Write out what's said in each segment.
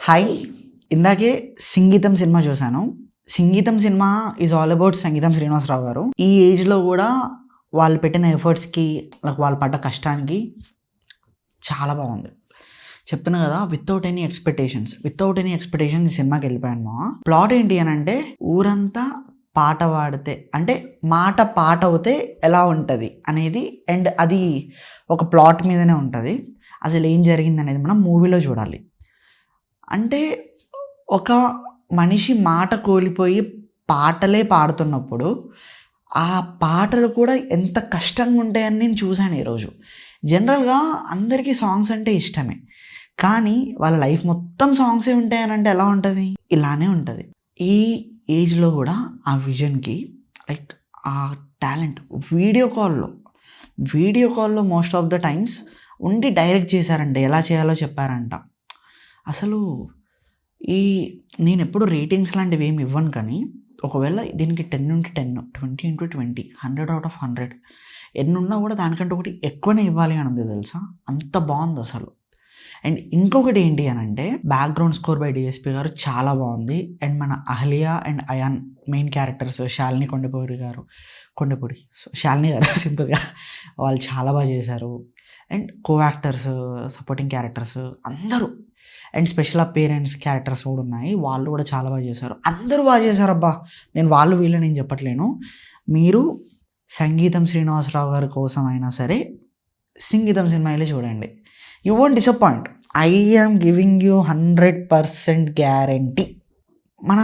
Hi, ఇందాకే Singeetam cinema చూశాను. Singeetam cinema is all about సంగీతం శ్రీనివాసరావు గారు. ఈ ఏజ్లో కూడా వాళ్ళు పెట్టిన ఎఫర్ట్స్కి, వాళ్ళు పడ్డ కష్టానికి చాలా బాగుంది. చెప్తున్నా కదా, వితౌట్ ఎనీ ఎక్స్పెక్టేషన్స్ ఈ సినిమాకి వెళ్ళిపోయాను. మా ప్లాట్ ఏంటి అని అంటే, ఊరంతా పాట పాడితే అంటే పాట అవుతే ఎలా ఉంటుంది అనేది, అండ్ అది ఒక ప్లాట్ మీదనే ఉంటుంది. అసలు ఏం జరిగింది అనేది మనం మూవీలో చూడాలి. అంటే ఒక మనిషి మాట కోల్పోయి పాటలే పాడుతున్నప్పుడు ఆ పాటలు కూడా ఎంత కష్టంగా ఉంటాయని నేను చూశాను ఈరోజు. జనరల్గా అందరికీ సాంగ్స్ అంటే ఇష్టమే, కానీ వాళ్ళ లైఫ్ మొత్తం సాంగ్సే ఉంటాయని ఎలా ఉంటుంది? ఇలానే ఉంటుంది. ఈ ఏజ్లో కూడా ఆ విజన్కి ఆ టాలెంట్ వీడియో కాల్లో మోస్ట్ ఆఫ్ ద టైమ్స్ ఉండి డైరెక్ట్ చేశారంట, ఎలా చేయాలో చెప్పారంట. అసలు నేను ఎప్పుడు రేటింగ్స్ లాంటివి ఏమి ఇవ్వను, కానీ ఒకవేళ దీనికి 10 నుండి 10, 20 into 20, 100 out of 100 ఎన్నున్నా కూడా దానికంటే ఒకటి ఎక్కువనే ఇవ్వాలి అని ఉంది తెలుసా, అంత బాగుంది అసలు. అండ్ ఇంకొకటి ఏంటి అని అంటే, బ్యాక్గ్రౌండ్ స్కోర్ బై డిఎస్పి గారు చాలా బాగుంది. అండ్ మన Ahalya and Ayaan main characters, Shalini Shalini గారు సింపుల్గా వాళ్ళు చాలా బాగా చేశారు. And co actors, supporting characters అందరూ, అండ్ స్పెషల్ అపియరెన్స్ క్యారెక్టర్స్ కూడా ఉన్నాయి, వాళ్ళు కూడా చాలా బాగా చేశారు. అందరూ బాగా చేశారు అబ్బా. నేను వీళ్ళు నేను చెప్పట్లేను. మీరు సంగీతం శ్రీనివాసరావు గారి కోసం అయినా సరే సింగీతం సినిమా వెళ్ళి చూడండి, you won't disappoint. I am giving you 100% guarantee. మన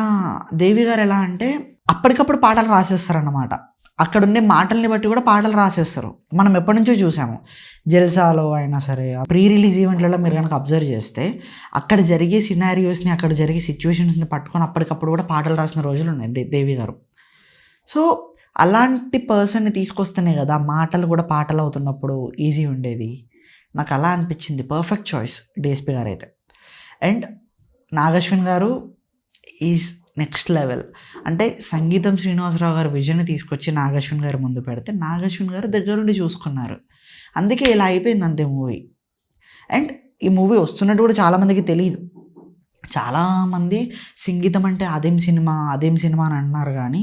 దేవి గారు ఎలా అంటే అప్పటికప్పుడు పాటలు రాసేస్తారన్నమాట. అక్కడ ఉండే మాటల్ని బట్టి కూడా పాటలు రాసేస్తారు. మనం ఎప్పటి నుంచో చూసాము, జల్సాలో అయినా సరే, ప్రీ రిలీజ్ ఈవెంట్లలో మీరు కనుక అబ్జర్వ్ చేస్తే అక్కడ జరిగే సినారియోస్ని, అక్కడ జరిగే సిచ్యువేషన్స్ని పట్టుకొని అప్పటికప్పుడు కూడా పాటలు రాసిన రోజులు ఉన్నాయి దేవి గారు. సో అలాంటి పర్సన్ని తీసుకొస్తేనే కదా మాటలు కూడా పాటలు అవుతున్నప్పుడు ఈజీ ఉండేది. నాకు అలా అనిపించింది. పర్ఫెక్ట్ చాయిస్ డిఎస్పి గారు అయితే. అండ్ నాగశ్విన్ గారు ఈజ్ నెక్స్ట్ లెవెల్. అంటే సంగీతం శ్రీనివాసరావు గారు విజన్ని తీసుకొచ్చి నాగశ్విన్ గారు ముందు పెడితే నాగశ్విన్ గారు దగ్గరుండి చూసుకున్నారు. అందుకే ఇలా అయిపోయింది అంతే మూవీ. అండ్ ఈ మూవీ వస్తున్నట్టు కూడా చాలామందికి తెలియదు. చాలామంది సంగీతం అంటే అదేం సినిమా అని అన్నారు, కానీ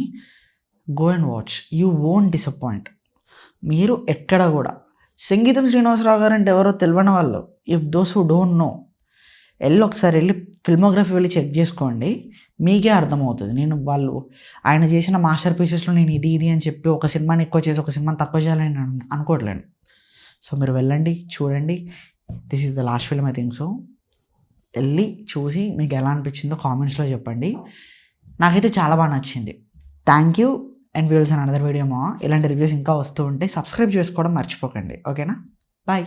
go and watch, you won't disappoint. మీరు ఎక్కడ కూడా సంగీతం శ్రీనివాసరావు గారు అంటే ఎవరో తెలియని వాళ్ళు, if those who don't know, ఒకసారి వెళ్ళి ఫిల్మోగ్రఫీ వెళ్ళి చెక్ చేసుకోండి, మీకే అర్థమవుతుంది. ఆయన చేసిన మాస్టర్ పీసెస్లో నేను ఇది అని చెప్పి ఒక సినిమాని ఎక్కువ చేసి ఒక సినిమాని తక్కువ చేయాలని నేను అనుకోవట్లేను. సో మీరు వెళ్ళండి, చూడండి. This is the last film I think so. వెళ్ళి చూసి మీకు ఎలా అనిపించిందో కామెంట్స్లో చెప్పండి. నాకైతే చాలా బాగా నచ్చింది. Thank you and wheels an another video. ఇలాంటి రివ్యూస్ ఇంకా వస్తూ ఉంటే సబ్స్క్రైబ్ చేసుకోవడం మర్చిపోకండి, ఓకేనా? బాయ్.